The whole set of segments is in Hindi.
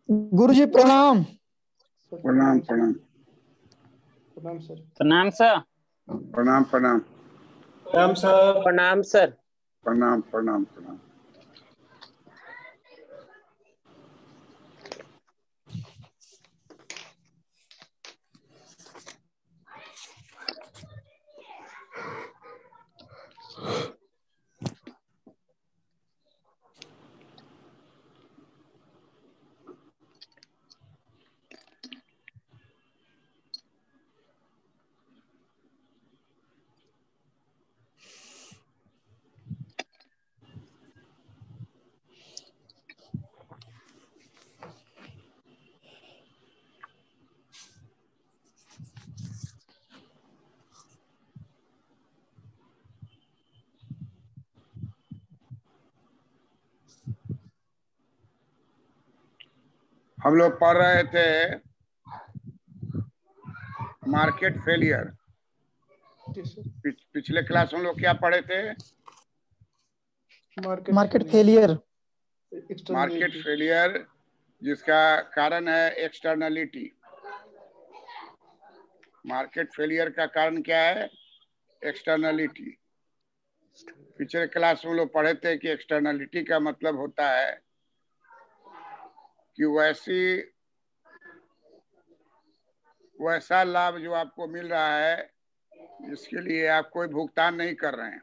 गुरुजी प्रणाम। प्रणाम प्रणाम प्रणाम सर। प्रणाम सर। प्रणाम प्रणाम प्रणाम सर। प्रणाम सर। प्रणाम प्रणाम प्रणाम। हम लोग पढ़ रहे थे मार्केट फेलियर। पिछले क्लास में लोग क्या पढ़े थे? Market failure. मार्केट फेलियर जिसका कारण है एक्सटर्नलिटी। मार्केट फेलियर का कारण क्या है? एक्सटर्नलिटी। पिछले क्लास में लोग पढ़े थे कि एक्सटर्नलिटी का मतलब होता है कि वैसा लाभ जो आपको मिल रहा है जिसके लिए आप कोई भुगतान नहीं कर रहे हैं,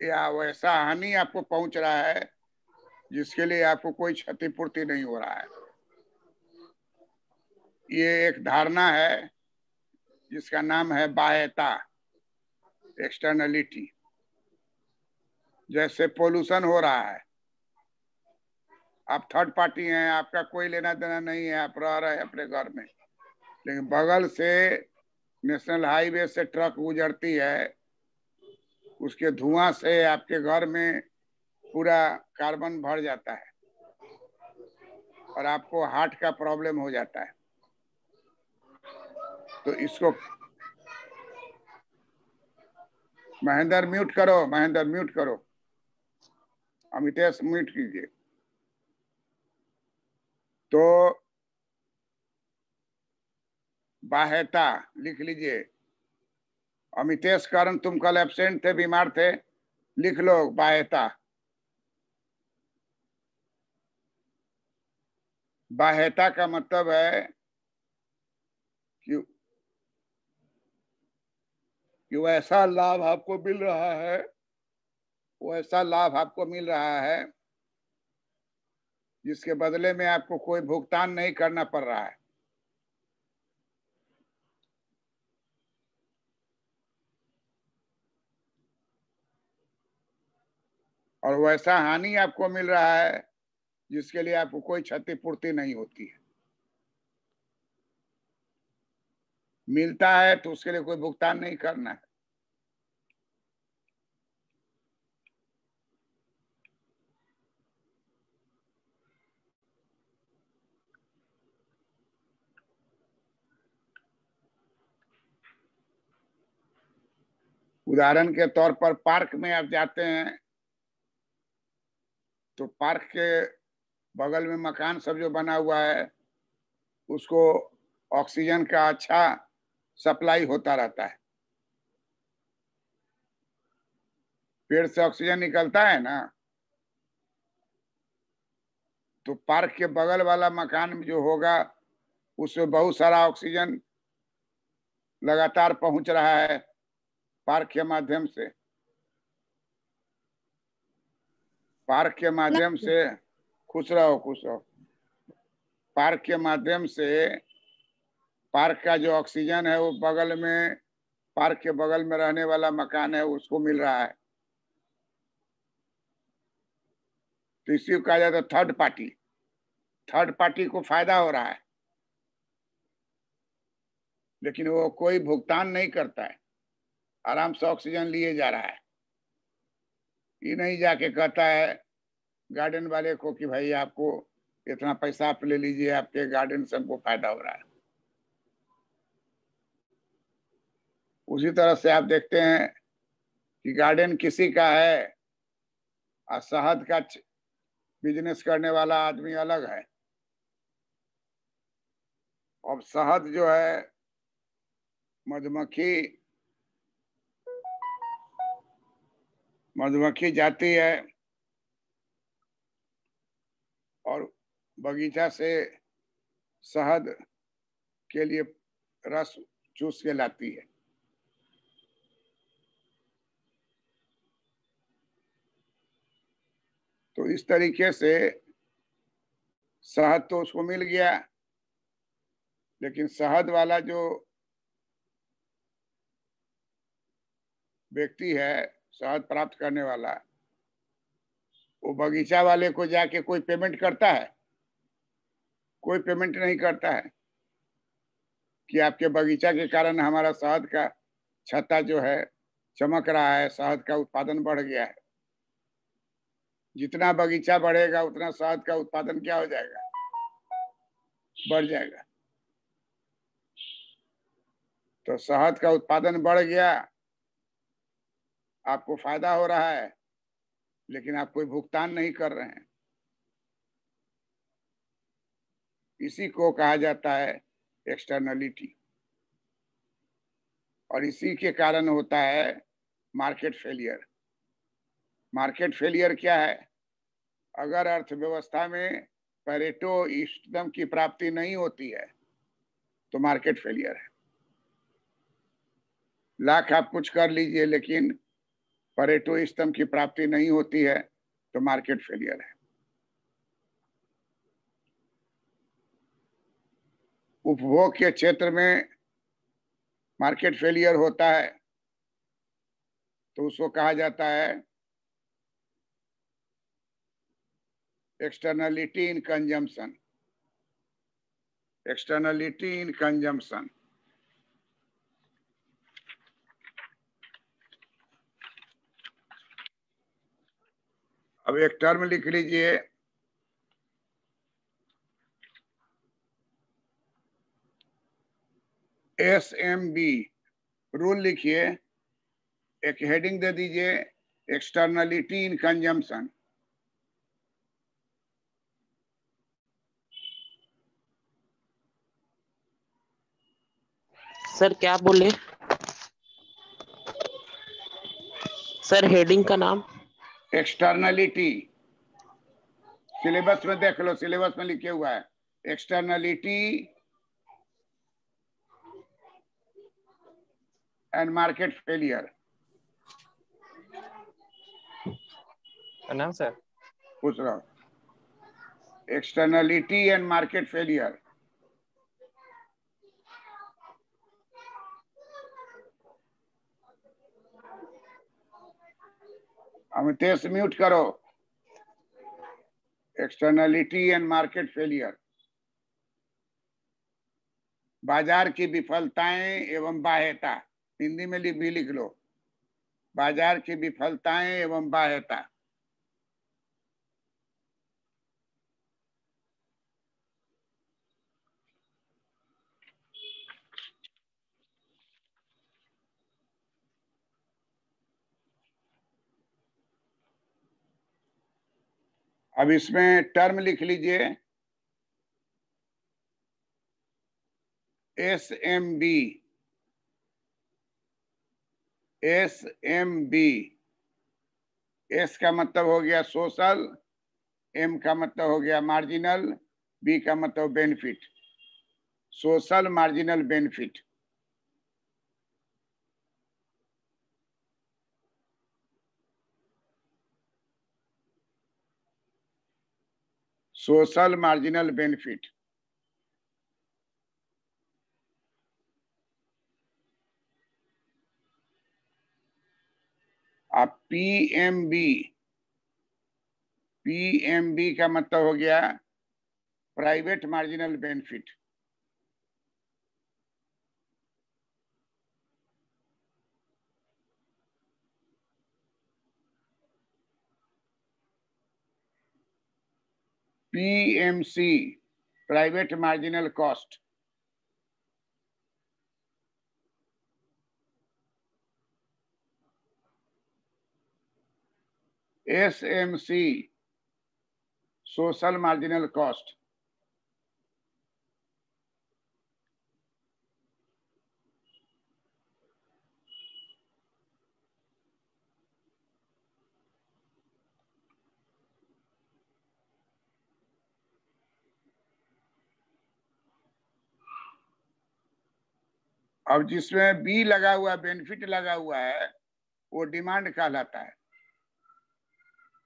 या वैसा हानि आपको पहुंच रहा है जिसके लिए आपको कोई क्षतिपूर्ति नहीं हो रहा है। ये एक धारणा है जिसका नाम है बाह्यता, एक्सटर्नलिटी। जैसे पोल्यूशन हो रहा है, आप थर्ड पार्टी हैं, आपका कोई लेना देना नहीं है, आप रह रहे हैं अपने घर में, लेकिन बगल से नेशनल हाईवे से ट्रक गुजरती है, उसके धुआं से आपके घर में पूरा कार्बन भर जाता है और आपको हार्ट का प्रॉब्लम हो जाता है। तो इसको महेंद्र म्यूट करो, महेंद्र म्यूट करो, अमितेश म्यूट कीजिए। तो बाह्यता लिख लीजिए। अमितेश करण तुम कल एब्सेंट थे, बीमार थे, लिख लो बाह्यता। बाह्यता का मतलब है कि वैसा लाभ आपको मिल रहा है, वैसा लाभ आपको मिल रहा है जिसके बदले में आपको कोई भुगतान नहीं करना पड़ रहा है। और वैसा हानि आपको मिल रहा है जिसके लिए आपको कोई क्षतिपूर्ति नहीं होती है। मिलता है तो उसके लिए कोई भुगतान नहीं करना है। उदाहरण के तौर पर पार्क में आप जाते हैं तो पार्क के बगल में मकान सब जो बना हुआ है उसको ऑक्सीजन का अच्छा सप्लाई होता रहता है। पेड़ से ऑक्सीजन निकलता है ना, तो पार्क के बगल वाला मकान जो होगा उसमें बहुत सारा ऑक्सीजन लगातार पहुंच रहा है पार्क के माध्यम से। पार्क के माध्यम से, खुश रहो खुश रहो, पार्क के माध्यम से पार्क का जो ऑक्सीजन है वो बगल में, पार्क के बगल में रहने वाला मकान है उसको मिल रहा है। तो इसी को कहा जाता है थर्ड पार्टी। थर्ड पार्टी को फायदा हो रहा है लेकिन वो कोई भुगतान नहीं करता है, आराम से ऑक्सीजन लिए जा रहा है। ये नहीं जाके कहता है गार्डन वाले को कि भाई आपको इतना पैसा आप ले लीजिए, आपके गार्डन से हमको फायदा हो रहा है। उसी तरह से आप देखते हैं कि गार्डन किसी का है और शहद का बिजनेस करने वाला आदमी अलग है। अब शहद जो है, मधुमक्खी जाती है और बगीचा से शहद के लिए रस चूस के लाती है। तो इस तरीके से शहद तो उसको मिल गया, लेकिन शहद वाला जो व्यक्ति है, शहद प्राप्त करने वाला, वो बगीचा वाले को जाके कोई पेमेंट करता है? कोई पेमेंट नहीं करता है कि आपके बगीचा के कारण हमारा शहद का छत्ता जो है चमक रहा है, शहद का उत्पादन बढ़ गया है। जितना बगीचा बढ़ेगा उतना शहद का उत्पादन क्या हो जाएगा? बढ़ जाएगा। तो शहद का उत्पादन बढ़ गया, आपको फायदा हो रहा है, लेकिन आप कोई भुगतान नहीं कर रहे हैं। इसी को कहा जाता है एक्सटर्नलिटी, और इसी के कारण होता है मार्केट फेलियर। मार्केट फेलियर क्या है? अगर अर्थव्यवस्था में पैरेटो इष्टतम की प्राप्ति नहीं होती है तो मार्केट फेलियर है। लाख आप कुछ कर लीजिए लेकिन पैरेटो इष्टतम की प्राप्ति नहीं होती है तो मार्केट फेलियर है। उपभोग के क्षेत्र में मार्केट फेलियर होता है तो उसको कहा जाता है externality in consumption. Externality in consumption. अब एक टर्म लिख लीजिए, SMB रूल लिखिए, एक हेडिंग दे दीजिए एक्सटर्नलिटी इन कंजम्पशन। सर क्या बोले? सर हेडिंग का नाम? एक्सटर्नलिटी। सिलेबस में देख लो, सिलेबस में लिखे हुआ है एक्सटर्नलिटी एंड मार्केट फेलियर। प्रणाम सर। पूछ रहा हूँ, externality and market failure. Amitesh mute करो। एक्सटर्नलिटी एंड मार्केट फेलियर, बाजार की विफलताएं एवं बाह्यता। हिंदी में भी लिख लो, बाजार की विफलताएं एवं बाह्यता। अब इसमें टर्म लिख लीजिए, SMB। SMB, एस का मतलब हो गया सोशल, एम का मतलब हो गया मार्जिनल, बी का मतलब benefit. Social marginal benefit. Social marginal benefit. अब PMB, PMB का मतलब हो गया private marginal benefit. PMC, private marginal cost. SMC, social marginal cost. अब जिसमें बी लगा हुआ, बेनिफिट लगा हुआ है, वो डिमांड कहलाता है।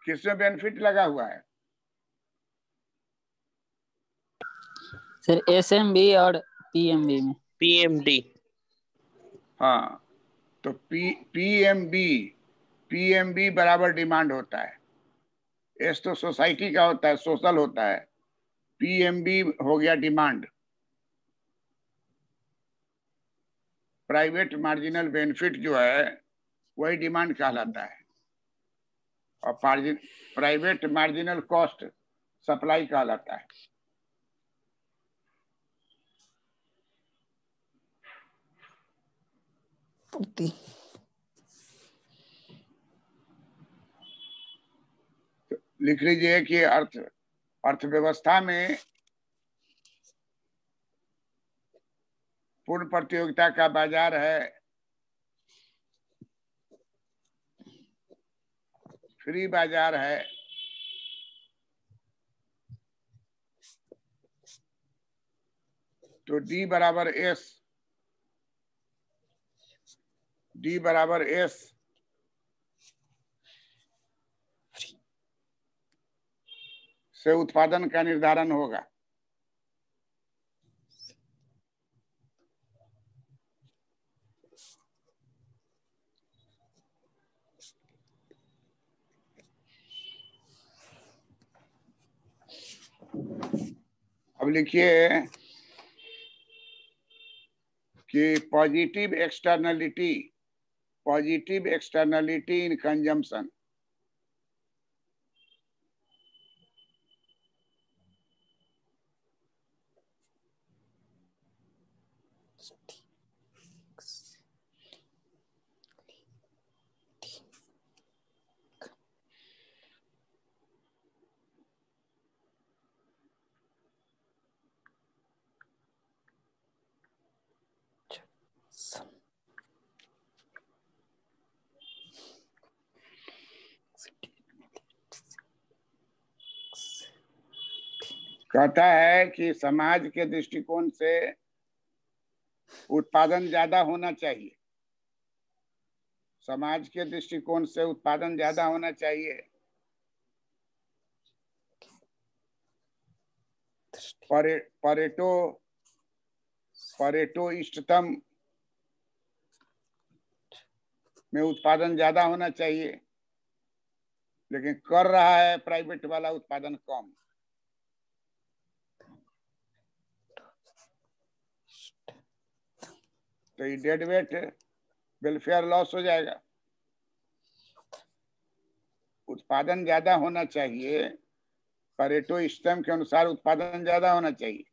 किसमें बेनिफिट लगा हुआ है? सर SMB और PMB में। PMD। हाँ, तो PMB बराबर डिमांड होता है। एस तो सोसाइटी का होता है, सोशल होता है। PMB हो गया डिमांड, प्राइवेट मार्जिनल बेनिफिट जो है वही डिमांड कहलाता है। और प्राइवेट मार्जिनल कॉस्ट सप्लाई कहलाता है। पूर्ति। तो लिख लीजिए कि अर्थव्यवस्था में पूर्ण प्रतियोगिता का बाजार है, फ्री बाजार है, तो D बराबर S से उत्पादन का निर्धारण होगा। अब लिखिए कि पॉजिटिव एक्सटर्नलिटी इन कंजम्पशन। कहता है कि समाज के दृष्टिकोण से उत्पादन ज्यादा होना चाहिए, समाज के दृष्टिकोण से उत्पादन ज्यादा होना चाहिए। परेटो इष्टतम में उत्पादन ज्यादा होना चाहिए, लेकिन कर रहा है प्राइवेट वाला उत्पादन कम। तो ये डेड वेट वेलफेयर लॉस हो जाएगा। उत्पादन ज्यादा होना चाहिए, परेटो इष्टतम के अनुसार उत्पादन ज्यादा होना चाहिए,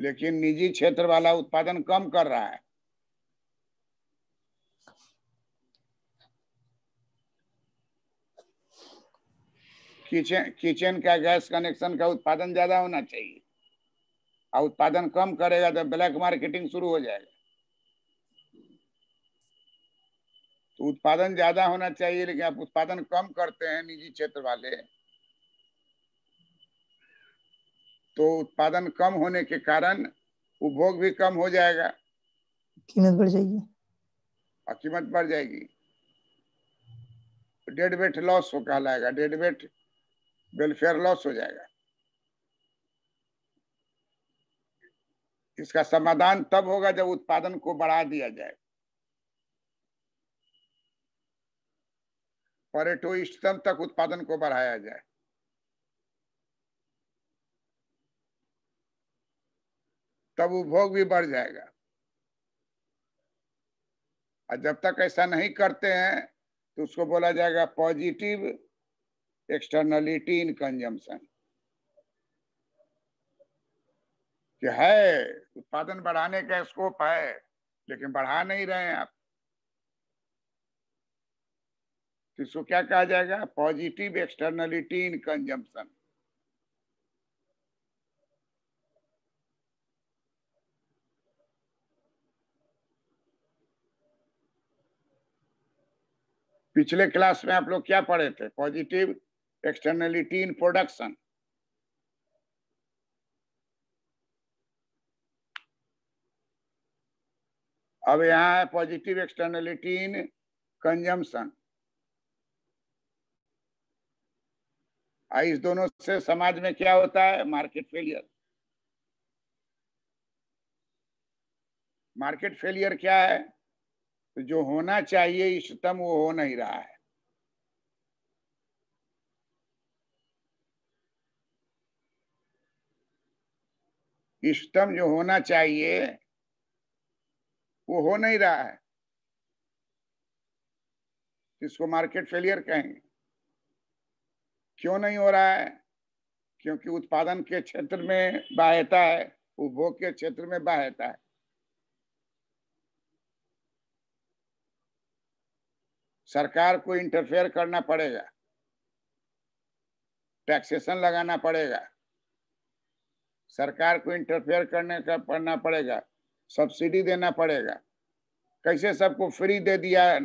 लेकिन निजी क्षेत्र वाला उत्पादन कम कर रहा है। किचन का गैस कनेक्शन का उत्पादन ज्यादा होना चाहिए, और उत्पादन कम करेगा तो ब्लैक मार्केटिंग शुरू हो जाएगा। तो उत्पादन ज्यादा होना चाहिए, लेकिन आप उत्पादन कम करते हैं निजी क्षेत्र वाले, तो उत्पादन कम होने के कारण उपभोग भी कम हो जाएगा, कीमत बढ़ जाएगी और कीमत बढ़ जाएगी। डेड वेट लॉस हो कहलाएगा, डेड वेट वेलफेयर लॉस हो जाएगा। इसका समाधान तब होगा जब उत्पादन को बढ़ा दिया जाए। परेटो इष्टतम तक उत्पादन को बढ़ाया जाए। तब उपभोग भी बढ़ जाएगा। और जब तक ऐसा नहीं करते हैं तो उसको बोला जाएगा पॉजिटिव एक्सटर्नलिटी इन कंजम्पशन, कि है उत्पादन बढ़ाने का स्कोप है, लेकिन बढ़ा नहीं रहे हैं आप। इसको क्या कहा जाएगा? Positive externality in consumption. पिछले क्लास में आप लोग क्या पढ़े थे? Positive externality in production. अब यहाँ है पॉजिटिव एक्सटर्नलिटी इन कंजम्पशन। इस दोनों से समाज में क्या होता है? Market failure. मार्केट फेलियर क्या है? तो जो होना चाहिए इष्टतम वो हो नहीं रहा है। इष्टतम जो होना चाहिए वो हो नहीं रहा है, इसको मार्केट फेलियर कहेंगे। क्यों नहीं हो रहा है? क्योंकि उत्पादन के क्षेत्र में बाह्यता है, उपभोग के क्षेत्र में बाह्यता है। सरकार को इंटरफेयर करना पड़ेगा, टैक्सेशन लगाना पड़ेगा, सरकार को इंटरफेयर करना पड़ेगा, सब्सिडी देना पड़ेगा। कैसे सबको फ्री दे दिया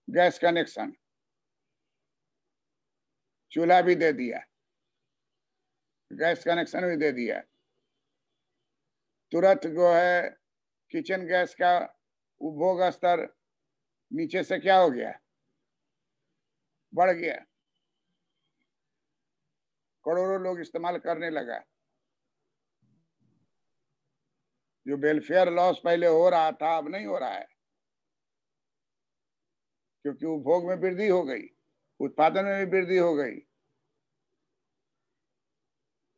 गैस कनेक्शन, चूल्हा भी दे दिया, गैस कनेक्शन भी दे दिया। तुरंत जो है किचन गैस का उपभोग स्तर नीचे से क्या हो गया? बढ़ गया। करोड़ों लोग इस्तेमाल करने लगा। जो वेलफेयर लॉस पहले हो रहा था अब नहीं हो रहा है, क्योंकि उपभोग में वृद्धि हो गई, उत्पादन में भी वृद्धि हो गई,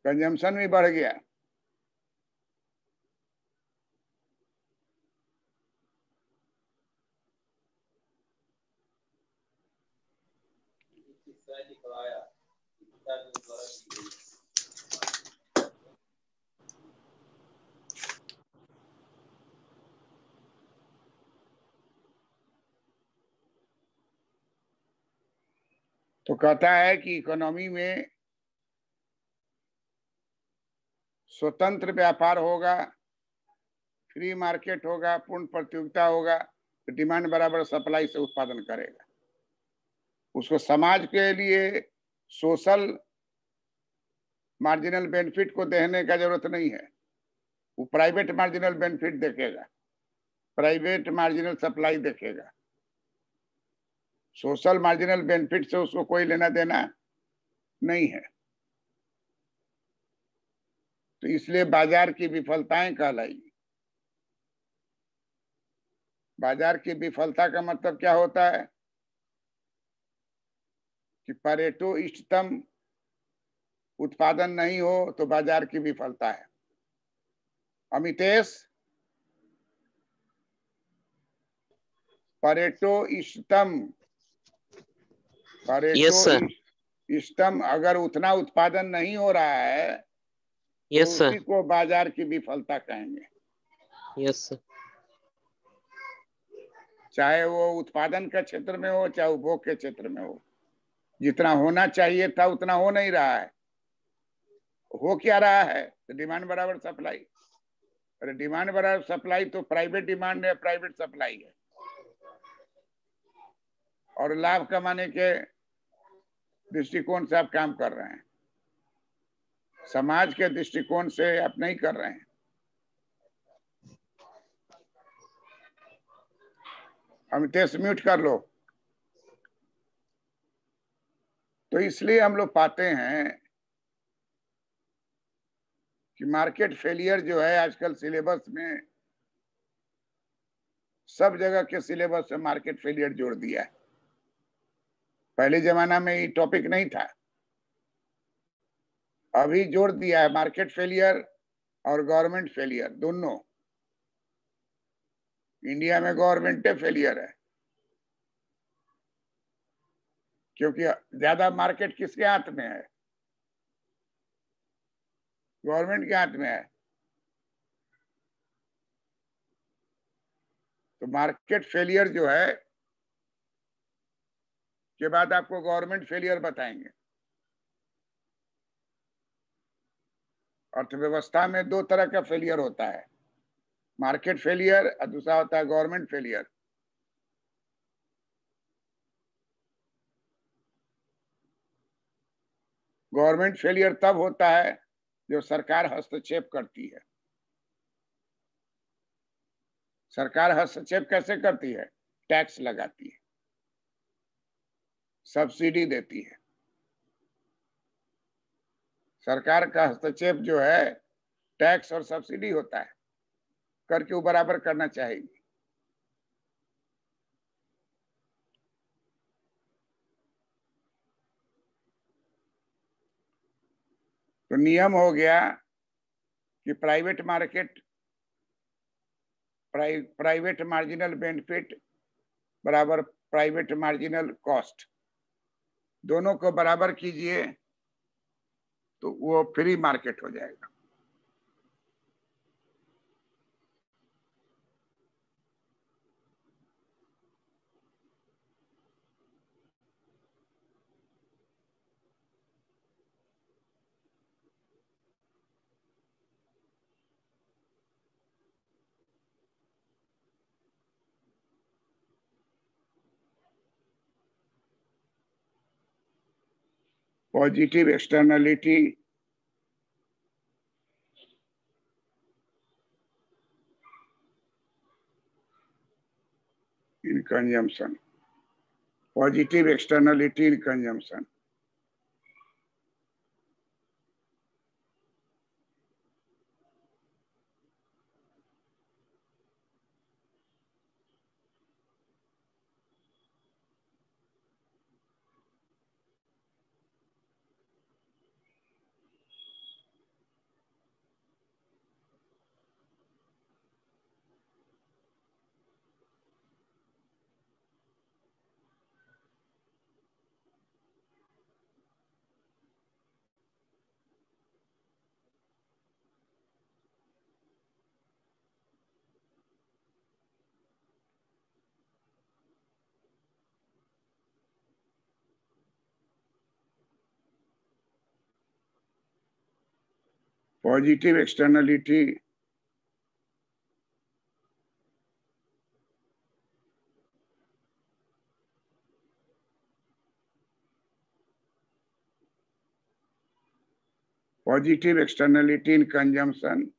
कंजम्पशन भी बढ़ गया। तो कहता है कि इकोनॉमी में स्वतंत्र व्यापार होगा, फ्री मार्केट होगा, पूर्ण प्रतियोगिता होगा, तो डिमांड बराबर सप्लाई से उत्पादन करेगा। उसको समाज के लिए सोशल मार्जिनल बेनिफिट को देने का जरूरत नहीं है, वो प्राइवेट मार्जिनल बेनिफिट देखेगा, प्राइवेट मार्जिनल सप्लाई देखेगा। सोशल मार्जिनल बेनिफिट से उसको कोई लेना देना नहीं है। तो इसलिए बाजार की विफलताएं कहलाएगी। बाजार की विफलता का मतलब क्या होता है कि परेटो इष्टतम उत्पादन नहीं हो तो बाजार की विफलता है। अमितेश, परेटो इष्टतम, यस परेटो सर। इष्टतम अगर उतना उत्पादन नहीं हो रहा है तो यस उसी सर। को बाजार की विफलता कहेंगे। Yes sir. चाहे वो उत्पादन के क्षेत्र में हो चाहे उपभोग के क्षेत्र में हो, जितना होना चाहिए था उतना हो नहीं रहा है। हो क्या रहा है? तो डिमांड बराबर सप्लाई। अरे डिमांड बराबर सप्लाई तो प्राइवेट डिमांड है, प्राइवेट सप्लाई है। और लाभ कमाने के दृष्टिकोण से आप काम कर रहे हैं, समाज के दृष्टिकोण से आप नहीं कर रहे हैं। अमितेश म्यूट कर लो। तो इसलिए हम लोग पाते हैं कि मार्केट फेलियर जो है आजकल सिलेबस में, सब जगह के सिलेबस में मार्केट फेलियर जोड़ दिया है। पहले जमाना में ये टॉपिक नहीं था, अभी जोड़ दिया है। मार्केट फेलियर और गवर्नमेंट फेलियर दोनों। इंडिया में गवर्नमेंट फेलियर है, क्योंकि ज्यादा मार्केट किसके हाथ में है? गवर्नमेंट के हाथ में है। तो मार्केट फेलियर जो है के बाद आपको गवर्नमेंट फेलियर बताएंगे। अर्थव्यवस्था में दो तरह का फेलियर होता है, मार्केट फेलियर और दूसरा होता है गवर्नमेंट फेलियर। गवर्नमेंट फेलियर तब होता है जो सरकार हस्तक्षेप करती है। सरकार हस्तक्षेप कैसे करती है? टैक्स लगाती है, सब्सिडी देती है। सरकार का हस्तक्षेप जो है टैक्स और सब्सिडी होता है, कर के वो बराबर करना चाहेगी। तो नियम हो गया कि private market, private marginal benefit बराबर प्राइवेट मार्जिनल कॉस्ट, दोनों को बराबर कीजिए तो वो फ्री मार्केट हो जाएगा। Positive externality in consumption, positive externality in consumption. Positive externality positive externality in consumption,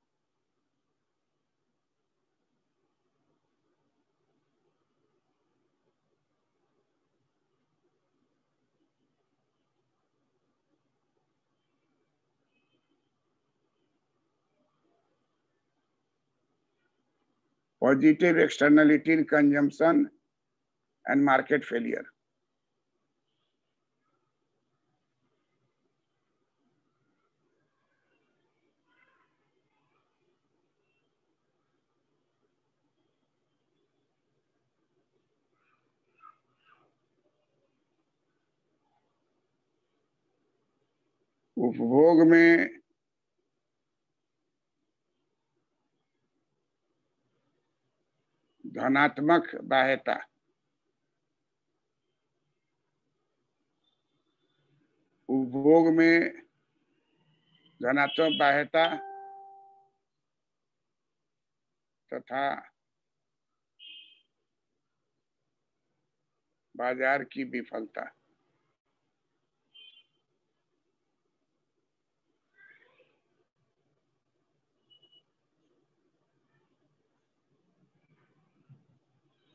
positive externality in consumption and market failure. उपभोग में धनात्मक बाह्यता, उपभोग में धनात्मक बाह्यता तथा बाजार की विफलता।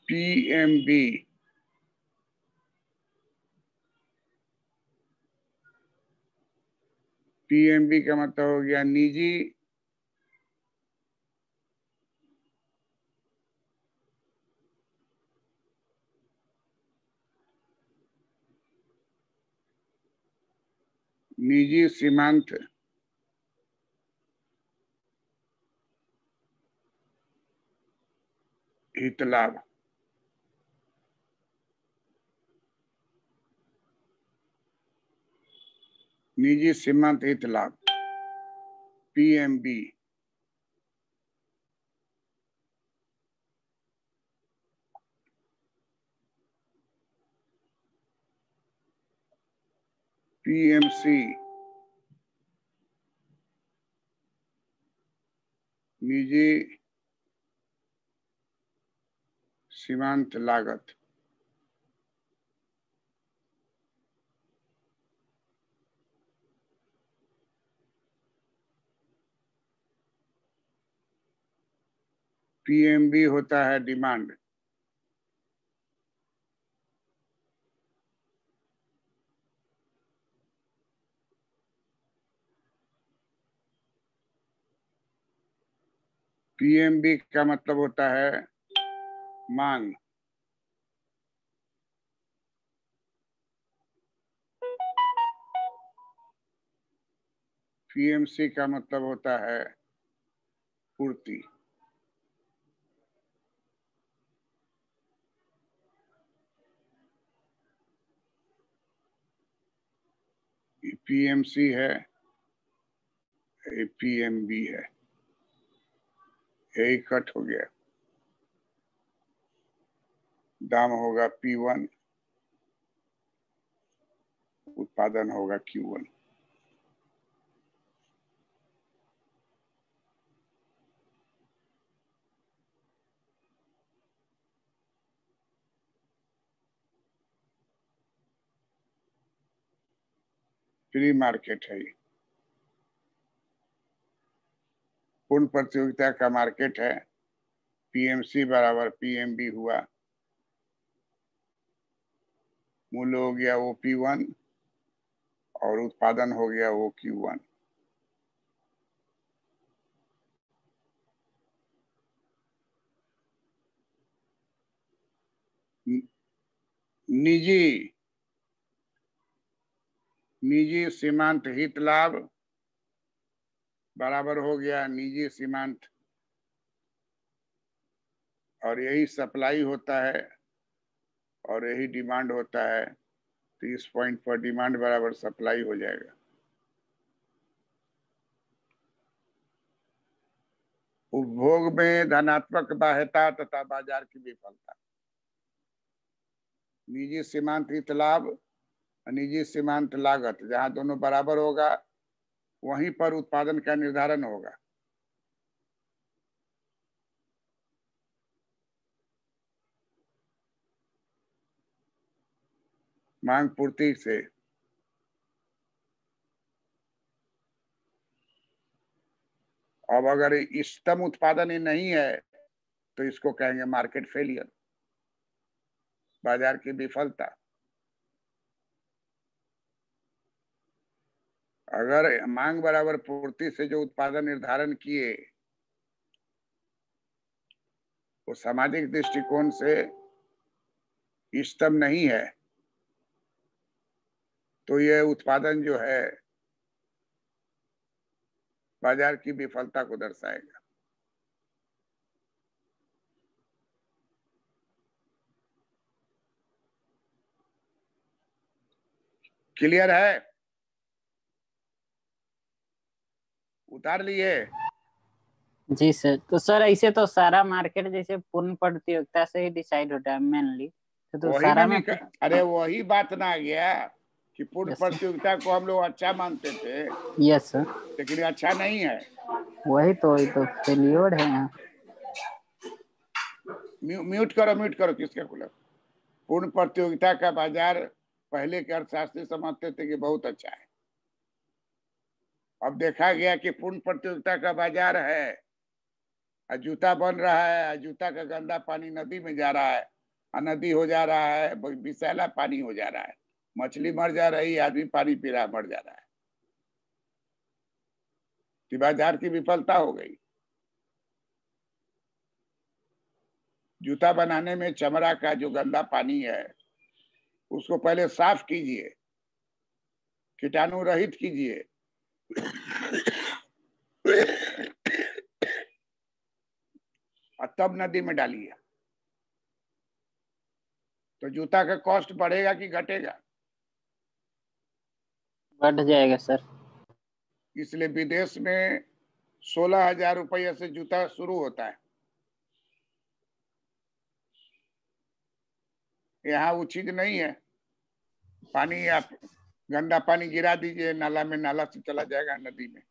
पीएमबी पीएमबी का मतलब हो गया निजी सीमांत हित लाभ। निजी सीमांत हित लाभ पीएमबी। पीएमसी निजी सीमांत लागत। पीएमबी होता है डिमांड। पीएमबी का मतलब होता है मांग। पीएमसी का मतलब होता है पूर्ति। पीएमसी है, पीएमबी है, यही कट हो गया। दाम होगा P1, उत्पादन होगा Q1। फ्री मार्केट है, पूर्ण प्रतियोगिता का मार्केट है। पीएमसी बराबर पीएमबी हुआ, मूल्य हो गया वो P1 और उत्पादन हो गया वो Q1। निजी सीमांत हित लाभ बराबर हो गया निजी सीमांत, और यही सप्लाई होता है और यही डिमांड होता है। तो इस पॉइंट पर डिमांड बराबर सप्लाई हो जाएगा। उपभोग में धनात्मक बाह्यता तथा बाजार की विफलता। निजी सीमांत हित लाभ, निजी सीमांत लागत, जहां दोनों बराबर होगा वहीं पर उत्पादन का निर्धारण होगा। मांग पूर्ति से। अब अगर इष्टतम उत्पादन ही नहीं है तो इसको कहेंगे मार्केट फेलियर, बाजार की विफलता। अगर मांग बराबर पूर्ति से जो उत्पादन निर्धारण किए वो सामाजिक दृष्टिकोण से इष्टतम नहीं है तो यह उत्पादन जो है बाजार की विफलता को दर्शाएगा। क्लियर है? उतार लिए? जी सर। तो सर ऐसे तो सारा मार्केट जैसे पूर्ण प्रतियोगिता से ही डिसाइड होता है मेनली, तो वही सारा में में। अरे वही बात ना आ गया कि पूर्ण यस प्रतियोगिता को हम लोग अच्छा मानते थे, यस सर, लेकिन ये अच्छा नहीं है। वही तो फेलियर है यहाँ। म्यूट करो किसके खुला। पूर्ण प्रतियोगिता का बाजार पहले के अर्थशास्त्री समझते थे कि बहुत अच्छा है। अब देखा गया कि पूर्ण प्रतियोगिता का बाजार है, जूता बन रहा है, जूता का गंदा पानी नदी में जा रहा है, नदी हो जा रहा है, विषैला पानी हो जा रहा है, मछली मर जा रही, आदमी पानी पी रहा मर जा रहा है। बाजार की विफलता हो गई। जूता बनाने में चमड़ा का जो गंदा पानी है उसको पहले साफ कीजिए, कीटाणु रहित कीजिए, और तब नदी में डालिए, तो जूता का कॉस्ट बढ़ेगा कि घटेगा? बढ़ जाएगा सर। इसलिए विदेश में 16,000 रुपये से जूता शुरू होता है। यहाँ वो चीज नहीं है। पानी आप गंदा पानी गिरा दीजिए नाला में, नाला से चला जाएगा नदी में।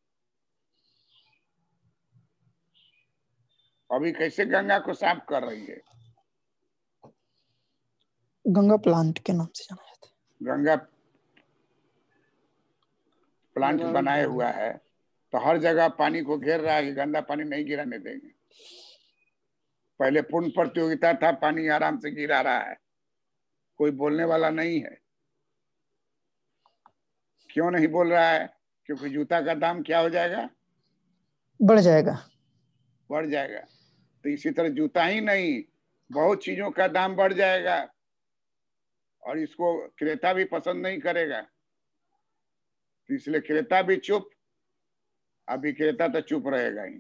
अभी कैसे गंगा को साफ कर रही है? गंगा प्लांट के नाम से जाना जाता है। गंगा प्लांट बनाए हुआ है तो हर जगह पानी को घेर रहा है कि गंदा पानी नहीं गिराने देंगे। पहले पूर्ण प्रतियोगिता था, पानी आराम से गिरा रहा है, कोई बोलने वाला नहीं है। क्यों नहीं बोल रहा है? क्योंकि जूता का दाम क्या हो जाएगा? बढ़ जाएगा। बढ़ जाएगा। तो इसी तरह जूता ही नहीं, बहुत चीजों का दाम बढ़ जाएगा और इसको क्रेता भी पसंद नहीं करेगा। तो इसलिए क्रेता भी चुप, अभी क्रेता तो चुप रहेगा ही।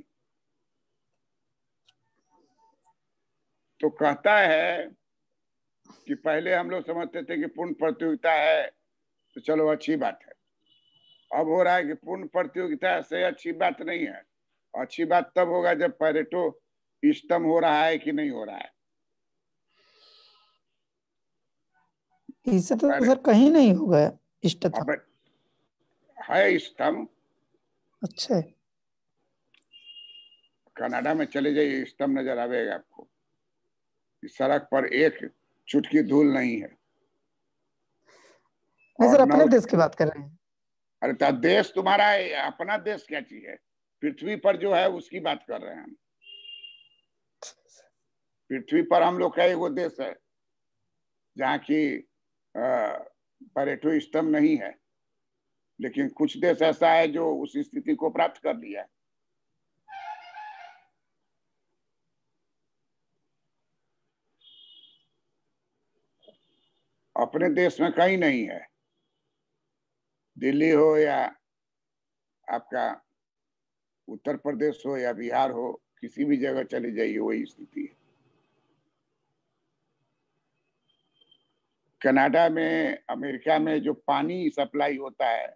तो कहता है कि पहले हम लोग समझते थे कि पूर्ण प्रतियोगिता है तो चलो अच्छी बात है। अब हो रहा है कि पूर्ण प्रतियोगिता से अच्छी बात नहीं है। अच्छी बात तब होगा जब पैरेटो इष्टतम हो रहा है कि नहीं हो रहा है। इससे तो सर कहीं नहीं होगा इष्टतम। अब है इष्टतम, अच्छा है। कनाडा में चले जाइए, इष्टतम नजर आएगा आपको। इस सड़क पर एक चुटकी धूल नहीं है। नहीं और सर, अपने देश की बात कर रहे हैं। अरे तो देश तुम्हारा है, अपना देश क्या चीज है? पृथ्वी पर जो है उसकी बात कर रहे हैं हम। पृथ्वी पर हम लोग का एगो देश है जहाँ की पर्यटन स्तंभ नहीं है, लेकिन कुछ देश ऐसा है जो उस स्थिति को प्राप्त कर लिया। अपने देश में कहीं नहीं है। दिल्ली हो या आपका उत्तर प्रदेश हो या बिहार हो, किसी भी जगह चले जाइए वही स्थिति है। कनाडा में, अमेरिका में जो पानी सप्लाई होता है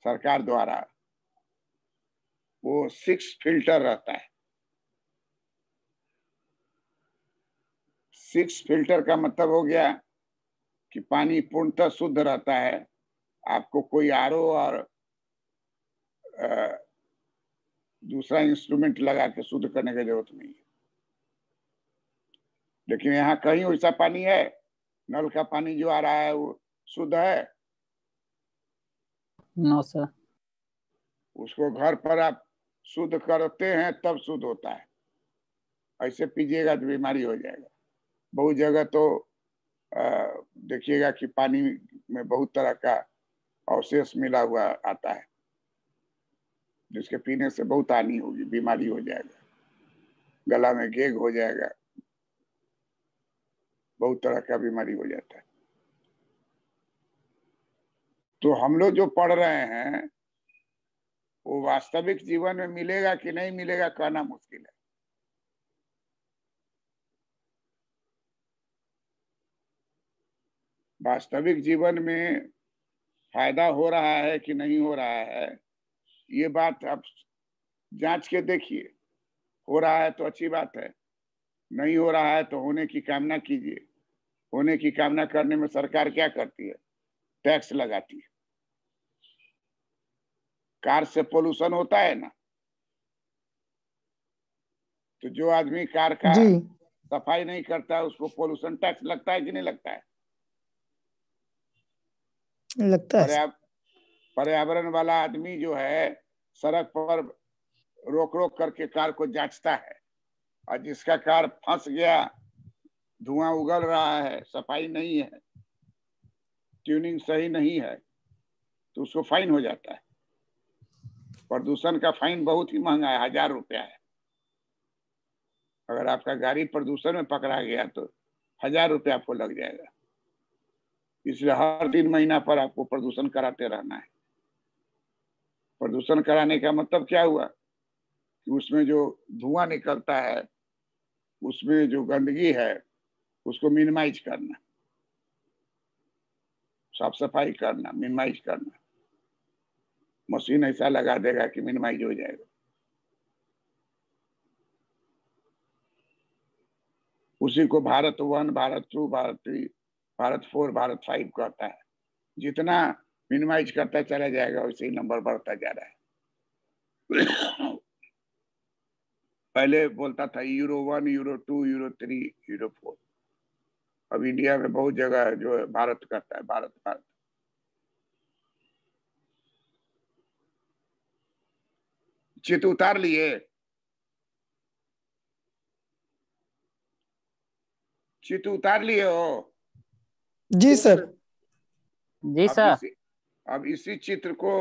सरकार द्वारा, वो 6 फिल्टर रहता है। 6 फिल्टर का मतलब हो गया कि पानी पूर्णतः शुद्ध रहता है। आपको कोई आरओ और दूसरा इंस्ट्रूमेंट लगा के शुद्ध करने की जरूरत नहीं है। लेकिन यहाँ कहीं वैसा पानी है? नल का पानी जो आ रहा है वो शुद्ध है? No sir. उसको घर पर आप शुद्ध करते हैं तब शुद्ध होता है, ऐसे पीजिएगा तो बीमारी हो जाएगा। बहुत जगह तो देखिएगा कि पानी में बहुत तरह का अवशेष मिला हुआ आता है, जिसके पीने से बहुत हानि होगी, बीमारी हो जाएगा, गला में घेग हो जाएगा, बहुत तरह का बीमारी हो जाता है। तो हम लोग जो पढ़ रहे हैं वो वास्तविक जीवन में मिलेगा कि नहीं मिलेगा कहना मुश्किल है। वास्तविक जीवन में फायदा हो रहा है कि नहीं हो रहा है, ये बात आप जांच के देखिए। हो रहा है तो अच्छी बात है, नहीं हो रहा है तो होने की कामना कीजिए। होने की कामना करने में सरकार क्या करती है? टैक्स लगाती है। कार से पोल्यूशन होता है ना, तो जो आदमी कार का जी सफाई नहीं करता है उसको पोल्यूशन टैक्स लगता है कि नहीं लगता है? लगता है। पर्यावरण वाला आदमी जो है सड़क पर रोक रोक करके कार को जांचता है, और जिसका कार फंस गया, धुआं उगल रहा है, सफाई नहीं है, ट्यूनिंग सही नहीं है, तो उसको फाइन हो जाता है। प्रदूषण का फाइन बहुत ही महंगा है, 1000 रुपया है। अगर आपका गाड़ी प्रदूषण में पकड़ा गया तो 1000 रुपया आपको लग जाएगा। इसलिए हर 3 महीना पर आपको प्रदूषण कराते रहना है। प्रदूषण कराने का मतलब क्या हुआ कि उसमें जो धुआं निकलता है, उसमें जो गंदगी है, उसको मिनिमाइज करना, साफ सफाई करना, मिनिमाइज करना। मशीन ऐसा लगा देगा कि मिनिमाइज हो जाएगा। उसी को भारत 1, भारत 2, भारत 3, भारत 4, भारत 5 कहता है। जितना मिनिमाइज करता चला जाएगा वैसे ही नंबर बढ़ता जा रहा है। पहले बोलता था यूरो 1, यूरो 2, यूरो 3, यूरो 4। अब इंडिया में बहुत जगह है जो भारत करता है, भारत भारत। चित्र उतार लिए? चित्र उतार लिए हो? जी सर। जी सर। अब इसी चित्र को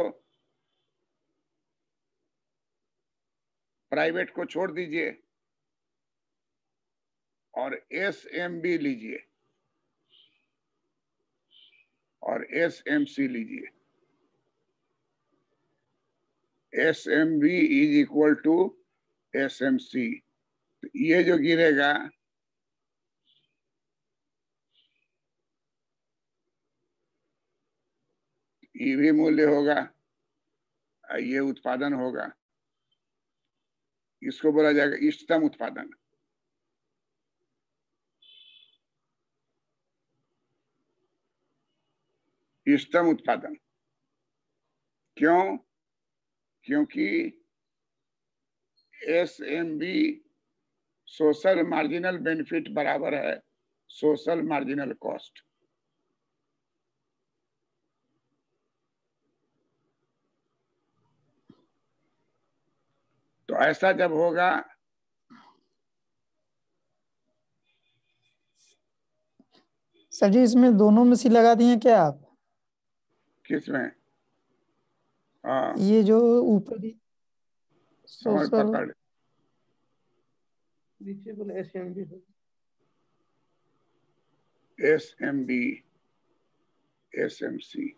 प्राइवेट को छोड़ दीजिए और SMB लीजिए और SMC लीजिए। SMB is equal to SMC। तो ये जो गिरेगा ये भी मूल्य होगा, ये उत्पादन होगा। इसको बोला जाएगा इष्टतम उत्पादन। इष्टतम उत्पादन क्यों? क्योंकि SMB सोशल मार्जिनल बेनिफिट बराबर है सोशल मार्जिनल कॉस्ट। तो ऐसा जब होगा, सर जी इसमें दोनों में सी लगा दिए क्या आप? किसमें? हाँ, ये जो ऊपर समझ सोशल पकड़। नीचे बोले SMB SMB SMC।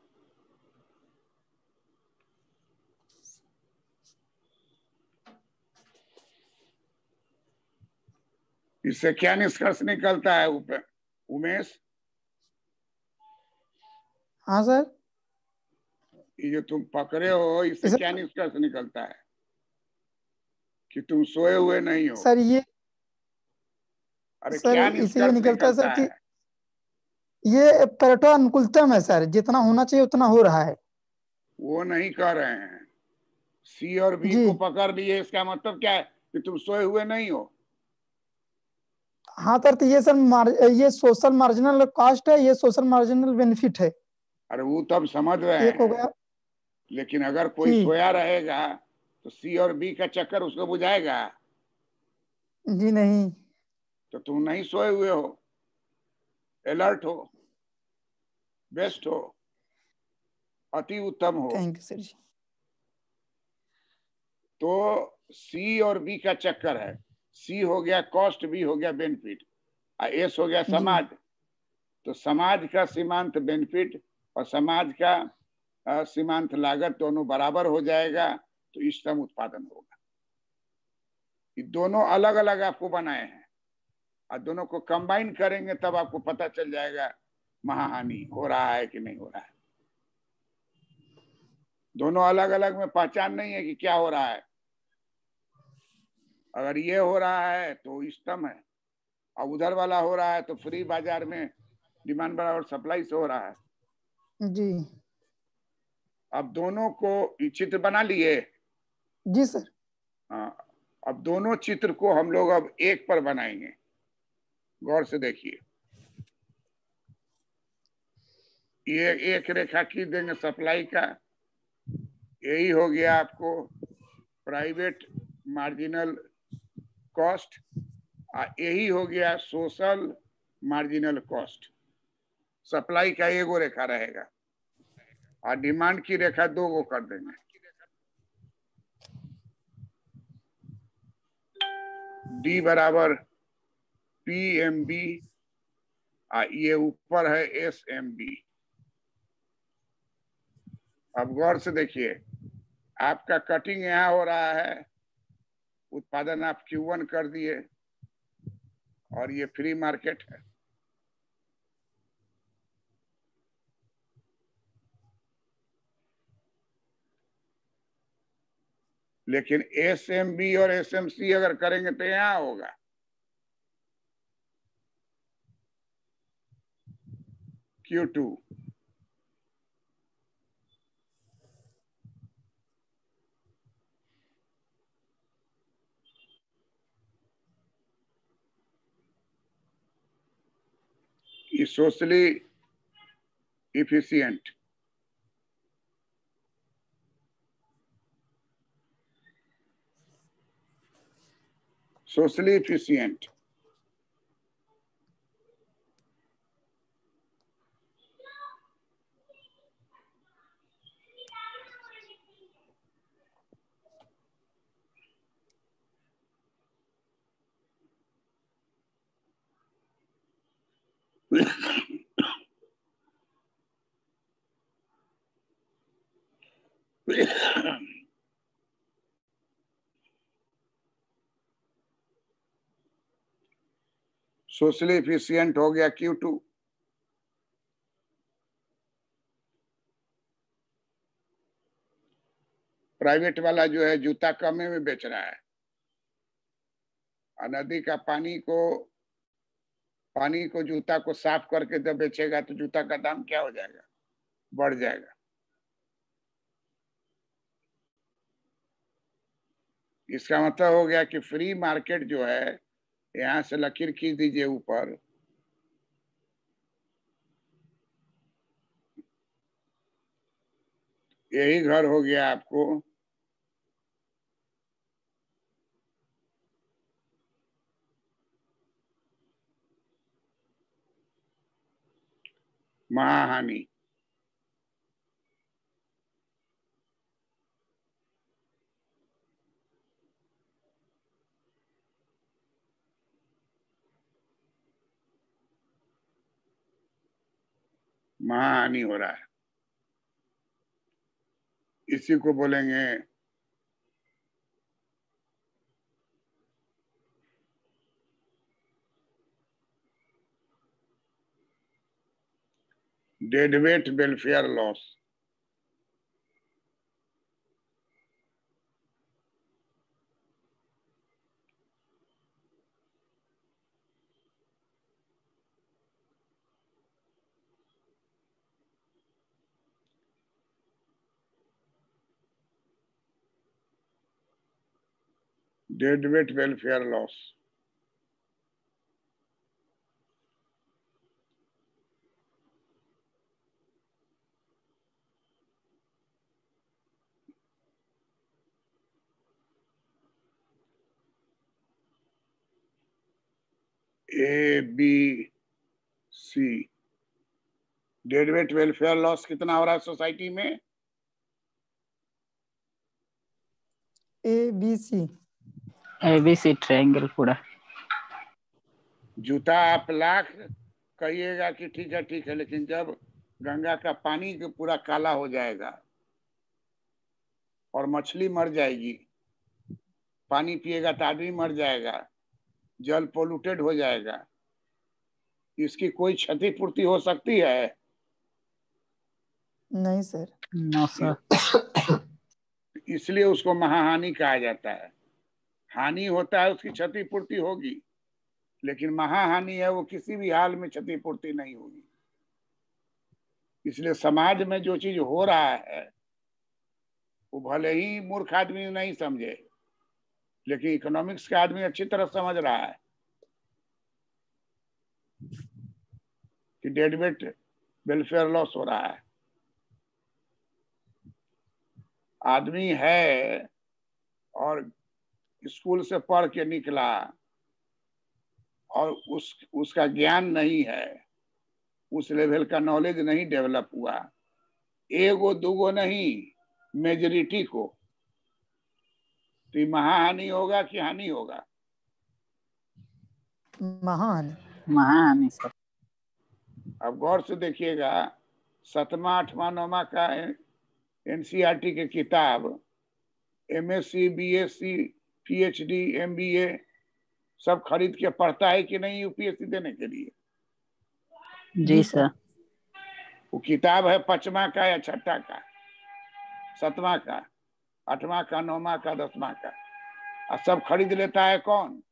इससे क्या निष्कर्ष निकलता है उमेश? हाँ सर। ये जो तुम पकड़े हो, इससे क्या निष्कर्ष निकलता है? कि तुम सोए हुए नहीं हो। सर ये अरे सर क्या इसे ये निष्कर्ष निकलता है सर निकलता कि है? ये पेरेटो अनुकूलतम है सर, जितना होना चाहिए उतना हो रहा है। वो नहीं कह रहे हैं। C और B जी को पकड़ लिए, इसका मतलब क्या है कि तुम सोए हुए नहीं हो। हाँ सर, तो ये सर ये सोशल मार्जिनल कॉस्ट है, ये सोशल मार्जिनल बेनिफिट है। अरे वो तब समझ रहे एक हो हैं, गया लेकिन अगर कोई जी सोया रहेगा तो सी और बी का चक्कर उसको बुझाएगा? जी नहीं। तो तुम नहीं सोए हुए हो, अलर्ट हो, बेस्ट हो, अति उत्तम हो। थैंक यू सर जी। तो सी और बी का चक्कर है। सी हो गया कॉस्ट, बी हो गया बेनिफिट, और एस हो गया जी समाज। तो समाज का सीमांत बेनिफिट और समाज का सीमांत लागत दोनों बराबर हो जाएगा, तो इष्टतम उत्पादन होगा। ये दोनों अलग अलग आपको बनाए हैं, और दोनों को कंबाइन करेंगे तब आपको पता चल जाएगा महाहानि हो रहा है कि नहीं हो रहा है। दोनों अलग अलग में पहचान नहीं है कि क्या हो रहा है। अगर ये हो रहा है तो इष्टतम है, और उधर वाला हो रहा है तो फ्री बाजार में डिमांड बराबर सप्लाई से हो रहा है। जी अब दोनों को चित्र बना लिए। जी सर। हाँ, अब दोनों चित्र को हम लोग अब एक पर बनाएंगे। गौर से देखिए, ये एक रेखा खींच देंगे सप्लाई का, यही हो गया आपको प्राइवेट मार्जिनल कॉस्ट, और यही हो गया सोशल मार्जिनल कॉस्ट। सप्लाई का एगो रेखा रहेगा, और डिमांड की रेखा दो गो कर देंगे। डी बराबर पी एम बी, ये ऊपर है एस एम बी। अब गौर से देखिए, आपका कटिंग यहां हो रहा है, उत्पादन आप Q1 कर दिए, और ये फ्री मार्केट है। लेकिन SMB और SMC अगर करेंगे तो यहां होगा Q2। ये socially efficient, socially efficient. Socially efficient हो गया Q2। प्राइवेट वाला जो है जूता कमे में बेच रहा है, और नदी का पानी को जूता को साफ करके जब बेचेगा तो जूता का दाम क्या हो जाएगा? बढ़ जाएगा। इसका मतलब हो गया कि फ्री मार्केट जो है, यहां से लकीर खींच दीजिए ऊपर, यही घर हो गया आपको महाहानि। महाहानि हो रहा है, इसी को बोलेंगे deadweight welfare loss. Deadweight welfare loss. A B C. Dead weight welfare loss कितना हो रहा है सोसाइटी में? ABC। ABC ट्रायंगल पूरा। जूता आप लाख कहिएगा कि ठीक है, लेकिन जब गंगा का पानी पूरा काला हो जाएगा और मछली मर जाएगी, पानी पिएगा तो आदमी मर जाएगा, जल पोल्यूटेड हो जाएगा, इसकी कोई क्षतिपूर्ति हो सकती है? नहीं सर। No sir. इसलिए उसको महाहानि कहा जाता है। हानि होता है उसकी क्षतिपूर्ति होगी, लेकिन महाहानि है वो किसी भी हाल में क्षतिपूर्ति नहीं होगी। इसलिए समाज में जो चीज हो रहा है वो भले ही मूर्ख आदमी नहीं समझे, लेकिन इकोनॉमिक्स का आदमी अच्छी तरह समझ रहा है कि डेड वेट वेलफेयर लॉस हो रहा है। आदमी है और स्कूल से पढ़ के निकला और उसका ज्ञान नहीं है, उस लेवल का नॉलेज नहीं डेवलप हुआ, एगो दूगो नहीं मेजॉरिटी को, तो ये महाहानि होगा कि हानि होगा? महाहानि सर। अब गौर से देखिएगा, 7वां 8वां 9वां का NCERT के किताब MSc BSc PhD MBA सब खरीद के पढ़ता है कि नहीं UPSC देने के लिए? जी सर। वो किताब है 5वां का या 6ठा का, 7वां का, 8वां का, 9वां का, 10वां का, और सब खरीद लेता है कौन?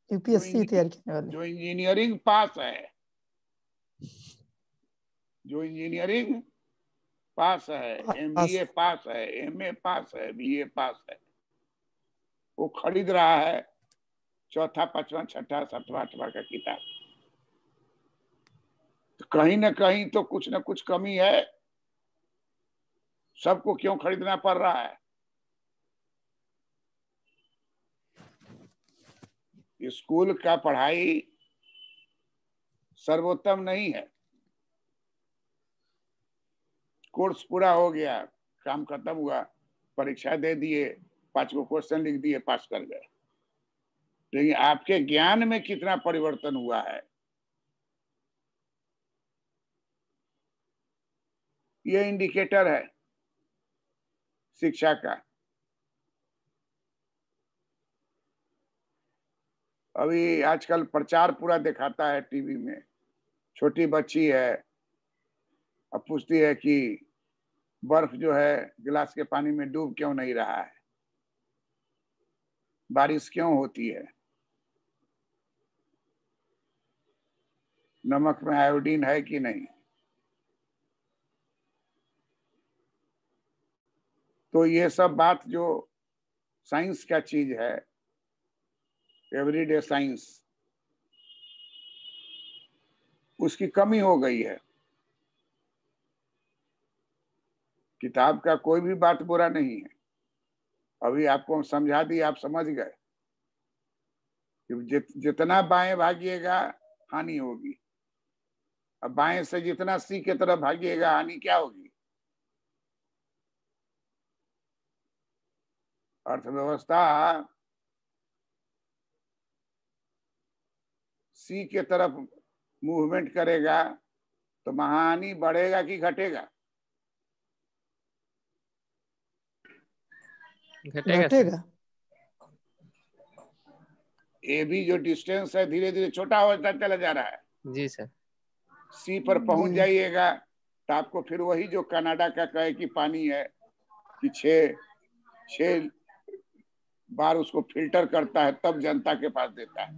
UPSC तैयार करने वाले, जो इंजीनियरिंग पास है, जो इंजीनियरिंग पास है, MBA पास है, MA पास है, BA पास है, वो खरीद रहा है 4था 5वां 6ठा 7वां 8वां का किताब। तो कहीं ना कहीं तो कुछ ना कुछ कमी है। सबको क्यों खरीदना पड़ रहा है? स्कूल का पढ़ाई सर्वोत्तम नहीं है। कोर्स पूरा हो गया, काम खत्म हुआ, परीक्षा दे दिए, 5 गो क्वेश्चन लिख दिए, पास कर गए, लेकिन आपके ज्ञान में कितना परिवर्तन हुआ है, ये इंडिकेटर है शिक्षा का। अभी आजकल प्रचार पूरा दिखाता है टीवी में, छोटी बच्ची है, अब पूछती है कि बर्फ जो है गिलास के पानी में डूब क्यों नहीं रहा है, बारिश क्यों होती है, नमक में आयोडीन है कि नहीं। तो ये सब बात जो साइंस का चीज है, एवरीडे साइंस, उसकी कमी हो गई है। किताब का कोई भी बात बुरा नहीं है, अभी आपको समझा दी, आप समझ गए कि जितना बाएं भागिएगा हानि होगी, अब बाएं से जितना सी की तरफ भागिएगा हानि क्या होगी? अर्थव्यवस्था सी के तरफ मूवमेंट करेगा तो महाहानि बढ़ेगा कि घटेगा? घटेगा। ये भी जो डिस्टेंस है धीरे धीरे छोटा होता चला जा रहा है। जी सर। सी पर पहुंच जाइएगा तो आपको फिर वही जो कनाडा का कहे कि पानी है कि 6 बार उसको फिल्टर करता है तब जनता के पास देता है।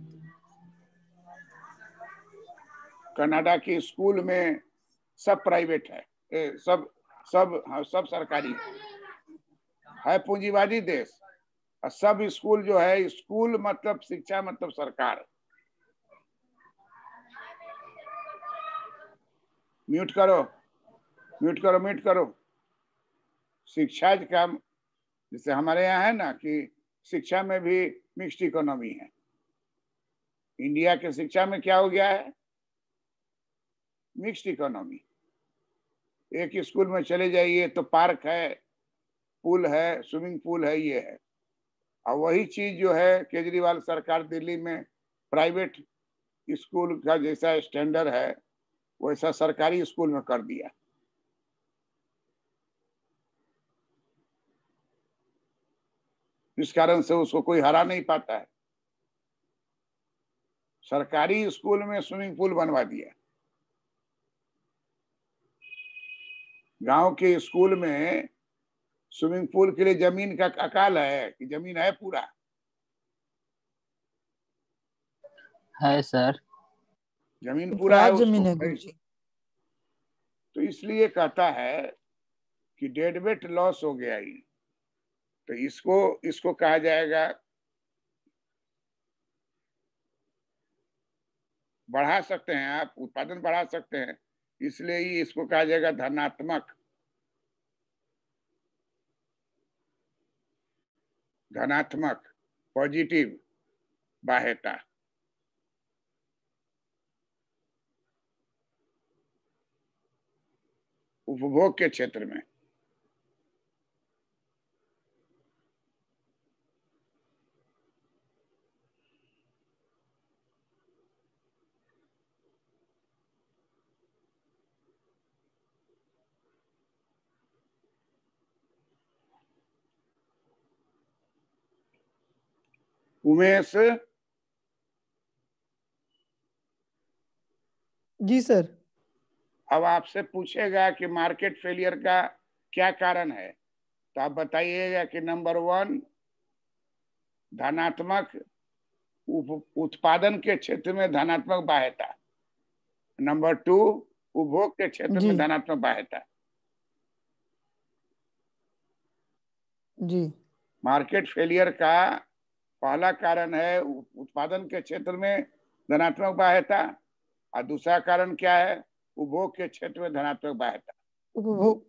कनाडा के स्कूल में सब प्राइवेट है, सब सरकारी है, पूंजीवादी देश। और सब स्कूल जो है, स्कूल मतलब शिक्षा मतलब सरकार। म्यूट करो, म्यूट करो, म्यूट करो। शिक्षा का जैसे हमारे यहाँ है ना कि शिक्षा में भी मिक्स्ड इकोनॉमी है, इंडिया की शिक्षा में क्या हो गया है? Mixed economy. एक स्कूल में चले जाइए तो पार्क है, पूल है, स्विमिंग पूल है, ये है। और वही चीज जो है केजरीवाल सरकार दिल्ली में प्राइवेट स्कूल का जैसा स्टैंडर्ड है वैसा सरकारी स्कूल में कर दिया। इस कारण से उसको कोई हरा नहीं पाता है। सरकारी स्कूल में स्विमिंग पूल बनवा दिया। गांव के स्कूल में स्विमिंग पूल के लिए जमीन का अकाल है कि जमीन है पूरा? है सर। जमीन पूरा है जमीन है उसको। गुरुजी। तो इसलिए कहता है कि डेड वेट लॉस हो गया ही। तो इसको कहा जाएगा, बढ़ा सकते हैं आप, उत्पादन बढ़ा सकते हैं, इसलिए ही इसको कहा जाएगा धनात्मक पॉजिटिव बाह्यता। उपभोग के क्षेत्र में उमेश। जी सर। अब आपसे पूछेगा कि मार्केट फेलियर का क्या कारण है, तो आप बताइएगा कि नंबर 1 धनात्मक उत्पादन के क्षेत्र में धनात्मक बाह्यता, नंबर 2 उपभोग के क्षेत्र जी में धनात्मक बाह्यता। जी। मार्केट फेलियर का पहला कारण है उत्पादन के क्षेत्र में धनात्मक बाह्यता, और दूसरा कारण क्या है? उपभोग के क्षेत्र में धनात्मक बाह्यता। उपभोग।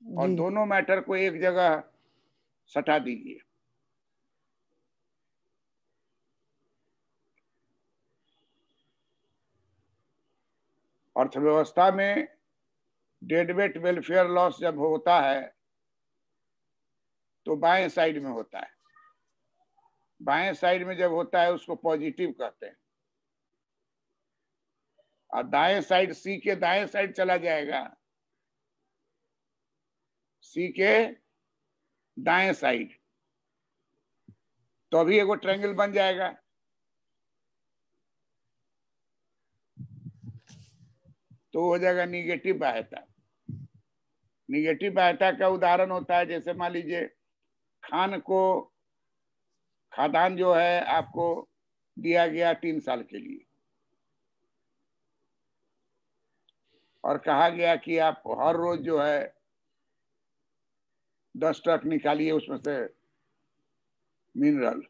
और जी। दोनों मैटर को एक जगह सटा दीजिए। अर्थव्यवस्था में डेड वेट वेलफेयर लॉस जब होता है तो बाएं साइड में होता है। बाएं साइड में जब होता है उसको पॉजिटिव कहते हैं, और दाएं साइड सी के दाएं साइड चला जाएगा, सी के दाएं साइड, तो अभी एगो ट्रायंगल बन जाएगा। तो हो जाएगा निगेटिव बाह्यता। निगेटिव बाह्यता का उदाहरण होता है, जैसे मान लीजिए खाद्यान्न जो है आपको दिया गया 3 साल के लिए, और कहा गया कि आप हर रोज जो है 10 ट्रक निकालिए उसमें से मिनरल।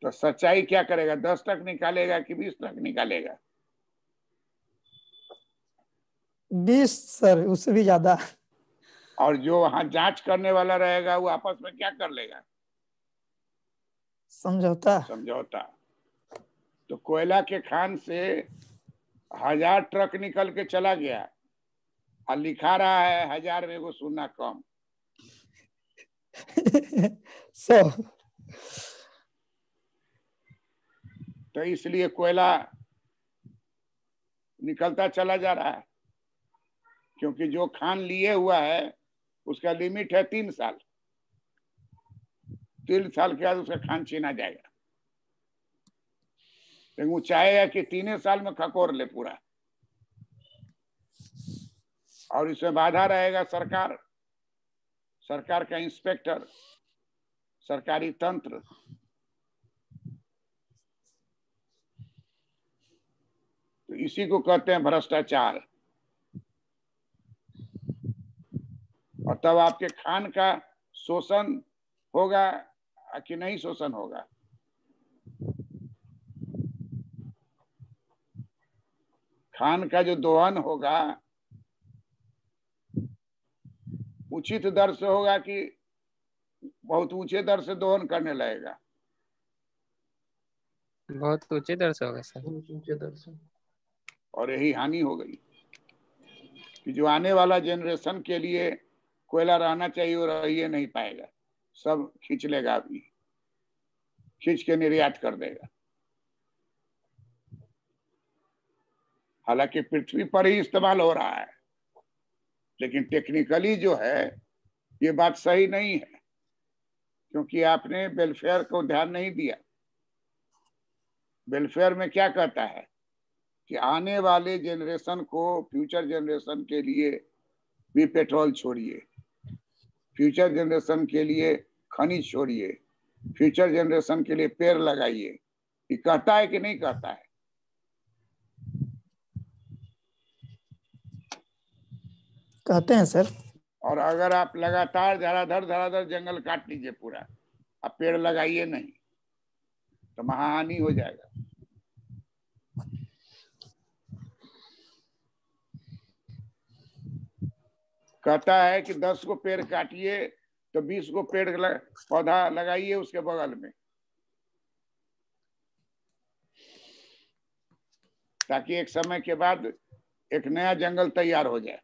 तो सच्चाई क्या करेगा? 10 ट्रक निकालेगा कि 20 ट्रक निकालेगा? 20 सर, उससे भी ज्यादा। और जो वहां जांच करने वाला रहेगा वो आपस में क्या कर लेगा? समझौता। तो कोयला के खान से 1000 ट्रक निकल के चला गया और लिखा रहा है 1000 में एगो शून्य कम। 100। तो इसलिए कोयला निकलता चला जा रहा है, क्योंकि जो खान लिए हुआ है उसका लिमिट है 3 साल। 3 साल के बाद उसका खान छीना जाएगा, लेकिन वो चाहेगा कि 3 साल में खकोर ले पूरा। और इसमें बाधा रहेगा सरकार का इंस्पेक्टर, सरकारी तंत्र। तो इसी को कहते हैं भ्रष्टाचार। और तब आपके खान का शोषण होगा कि नहीं शोषण होगा? खान का जो दोहन होगा उचित दर से होगा कि बहुत ऊंचे दर से दोहन करने लगेगा? बहुत ऊंचे दर से होगा सर। बहुत ऊंचे दर से। और यही हानि हो गई कि जो आने वाला जनरेशन के लिए कोयला रहना चाहिए वो रह ही नहीं पाएगा, सब खींच लेगा, अभी खींच के निर्यात कर देगा। हालांकि पृथ्वी पर ही इस्तेमाल हो रहा है, लेकिन टेक्निकली जो है ये बात सही नहीं है, क्योंकि आपने वेलफेयर को ध्यान नहीं दिया। वेलफेयर में क्या कहता है कि आने वाले जनरेशन को, फ्यूचर जनरेशन के लिए भी पेट्रोल छोड़िए, फ्यूचर जनरेशन के लिए खनिज छोड़िए, फ्यूचर जनरेशन के लिए पेड़ लगाइए। ये कहता है कि नहीं कहता है? कहते हैं सर। और अगर आप लगातार धड़ाधड़ जंगल काट लीजिए पूरा, आप पेड़ लगाइए नहीं, तो महाहानि हो जाएगा। कहता है कि 10 को पेड़ काटिए तो 20 को पौधा लगाइए उसके बगल में, ताकि एक समय के बाद एक नया जंगल तैयार हो जाए।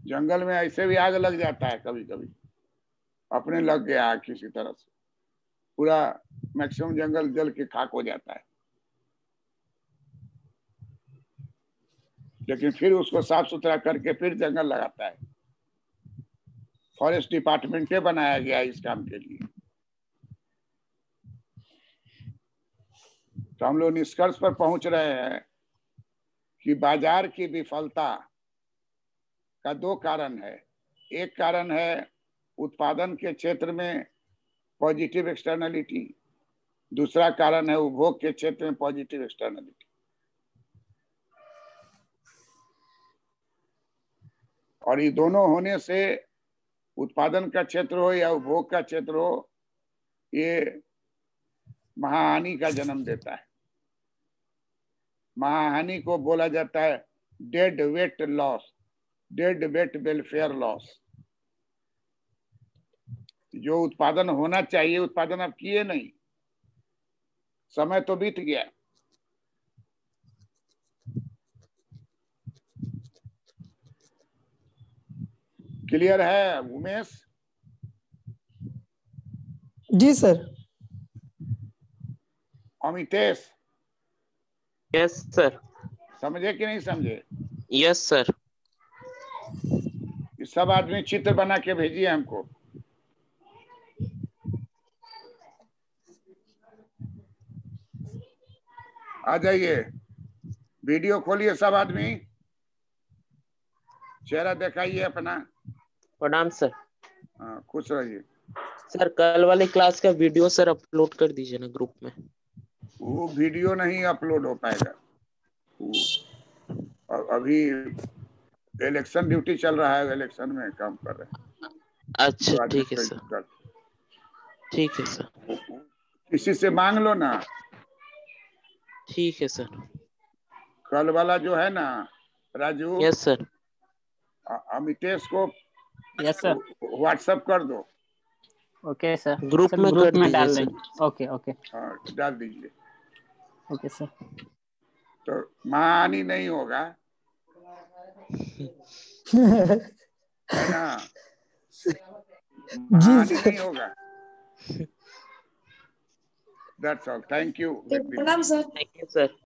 जंगल में ऐसे भी आग लग जाता है कभी कभी, अपने लग गया आग किसी तरह से, पूरा मैक्सिमम जंगल जल के खाक हो जाता है, लेकिन फिर उसको साफ सुथरा करके फिर जंगल लगाता है। फॉरेस्ट डिपार्टमेंट बनाया गया है इस काम के लिए। तो हम लोग निष्कर्ष पर पहुंच रहे हैं कि बाजार की विफलता का 2 कारण है। एक कारण है उत्पादन के क्षेत्र में पॉजिटिव एक्सटर्नलिटी, दूसरा कारण है उपभोग के क्षेत्र में पॉजिटिव एक्सटर्नलिटी। और ये दोनों होने से उत्पादन का क्षेत्र हो या उपभोग का क्षेत्र हो, ये महाहानि का जन्म देता है। महाहानि को बोला जाता है dead weight loss, dead weight welfare loss. जो उत्पादन होना चाहिए उत्पादन आप किए नहीं, समय तो बीत गया। क्लियर है उमेश? जी सर। Amitesh yes sir. समझे कि नहीं समझे? Yes sir. ये सब आदमी चित्र बना के भेजिए हमको। आ जाइए, वीडियो खोलिए सब आदमी, चेहरा दिखाइए अपना। प्रणाम सर। हाँ, खुश रहिए। सर कल वाले क्लास का वीडियो सर अपलोड कर दीजिए ना ग्रुप में। वो वीडियो नहीं अपलोड हो पाएगा, अभी इलेक्शन ड्यूटी चल रहा है, इलेक्शन में काम कर रहे हैं। अच्छा ठीक है सर। ठीक है सर। किसी से मांग लो ना। ठीक है सर। कल वाला जो है ना राजू, यस सर। अमितेश को यस सर। व्हाट्सएप कर दो। Okay sir. ग्रुप में कर दीजिए डाल सर। देंगे। Okay okay. हाँ, डाल दीजिए। Okay sir. तो महाहानि नहीं होगा, है ना? जी महाहानि सर। नहीं होगा। That's all. Thank you. प्रणाम सर। Thank you sir.